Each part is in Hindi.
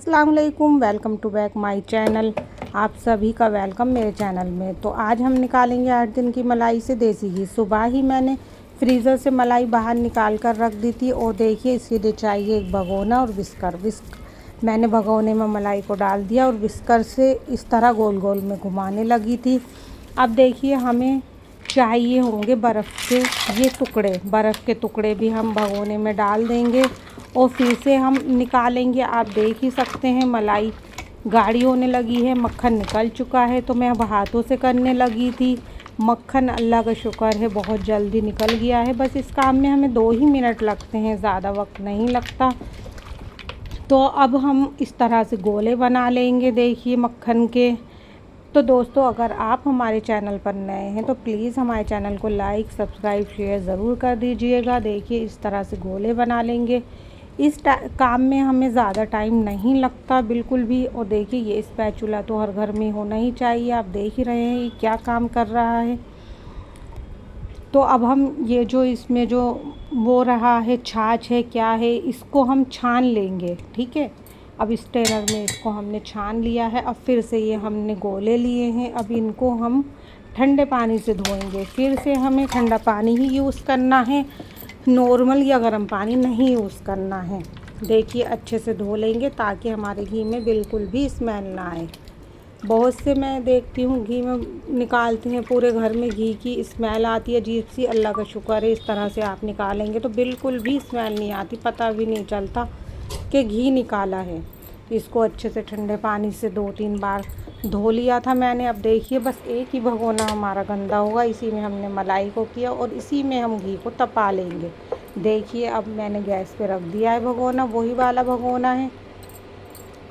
अस्सलाम वालेकुम, welcome to back my channel. आप सभी का वेलकम मेरे चैनल में। तो आज हम निकालेंगे 8 दिन की मलाई से देसी घी। सुबह ही मैंने फ्रीज़र से मलाई बाहर निकाल कर रख दी थी और देखिए इसके लिए चाहिए एक भगोना और विस्क। मैंने भगोने में मलाई को डाल दिया और विस्कर से इस तरह गोल गोल में घुमाने लगी थी। अब देखिए हमें चाहिए होंगे बर्फ़ के ये टुकड़े। बर्फ़ के टुकड़े भी हम भगोने में डाल देंगे और फिर से हम निकालेंगे। आप देख ही सकते हैं मलाई गाढ़ी होने लगी है, मक्खन निकल चुका है। तो मैं अब हाथों से करने लगी थी। मक्खन अल्लाह का शुक्र है बहुत जल्दी निकल गया है। बस इस काम में हमें 2 ही मिनट लगते हैं, ज़्यादा वक्त नहीं लगता। तो अब हम इस तरह से गोले बना लेंगे देखिए मक्खन के। तो दोस्तों अगर आप हमारे चैनल पर नए हैं तो प्लीज़ हमारे चैनल को लाइक सब्सक्राइब शेयर ज़रूर कर दीजिएगा। देखिए इस तरह से गोले बना लेंगे। इस काम में हमें ज़्यादा टाइम नहीं लगता बिल्कुल भी। और देखिए ये स्पैचुला तो हर घर में होना ही चाहिए। आप देख ही रहे हैं क्या काम कर रहा है। तो अब हम ये जो इसमें जो वो रहा है छाछ है क्या है, इसको हम छान लेंगे। ठीक है, अब स्ट्रेनर में इसको हमने छान लिया है। अब फिर से ये हमने गोले लिए हैं। अब इनको हम ठंडे पानी से धोएंगे। फिर से हमें ठंडा पानी ही यूज़ करना है, नॉर्मल या गर्म पानी नहीं यूज़ करना है। देखिए अच्छे से धो लेंगे ताकि हमारे घी में बिल्कुल भी स्मेल ना आए। बहुत से मैं देखती हूँ घी में निकालती हैं, पूरे घर में घी की स्मेल आती है अजीब सी। अल्लाह का शुक्र है इस तरह से आप निकालेंगे तो बिल्कुल भी स्मेल नहीं आती, पता भी नहीं चलता कि घी निकाला है। इसको अच्छे से ठंडे पानी से 2-3 बार धो लिया था मैंने। अब देखिए बस एक ही भगोना हमारा गंदा होगा, इसी में हमने मलाई को किया और इसी में हम घी को तपा लेंगे। देखिए अब मैंने गैस पे रख दिया है भगोना, वही वाला भगोना है।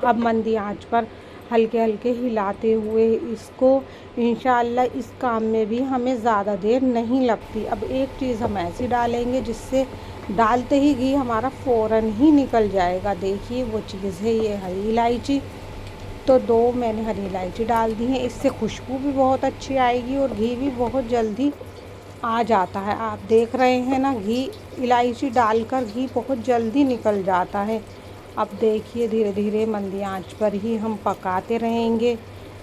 अब मंदी आंच पर हल्के हल्के हिलाते हुए इसको, इंशाअल्लाह इस काम में भी हमें ज़्यादा देर नहीं लगती। अब एक चीज़ हम ऐसी डालेंगे जिससे डालते ही घी हमारा फ़ौरन ही निकल जाएगा। देखिए वो चीज़ है ये हरी इलायची। तो 2 मैंने हरी इलायची डाल दी हैं, इससे खुशबू भी बहुत अच्छी आएगी और घी भी बहुत जल्दी आ जाता है। आप देख रहे हैं ना, घी इलायची डालकर घी बहुत जल्दी निकल जाता है। अब देखिए धीरे धीरे मंदी आंच पर ही हम पकाते रहेंगे।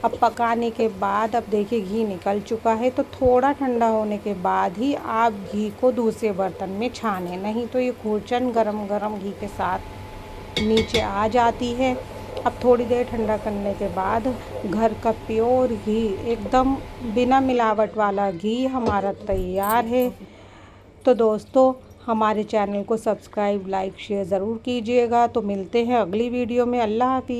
अब पकाने के बाद अब देखिए घी निकल चुका है। तो थोड़ा ठंडा होने के बाद ही आप घी को दूसरे बर्तन में छानें, नहीं तो ये खुरचन गरम गरम घी के साथ नीचे आ जाती है। अब थोड़ी देर ठंडा करने के बाद घर का प्योर घी, एकदम बिना मिलावट वाला घी हमारा तैयार है। तो दोस्तों हमारे चैनल को सब्सक्राइब लाइक शेयर ज़रूर कीजिएगा। तो मिलते हैं अगली वीडियो में। अल्लाह हाफ़िज़।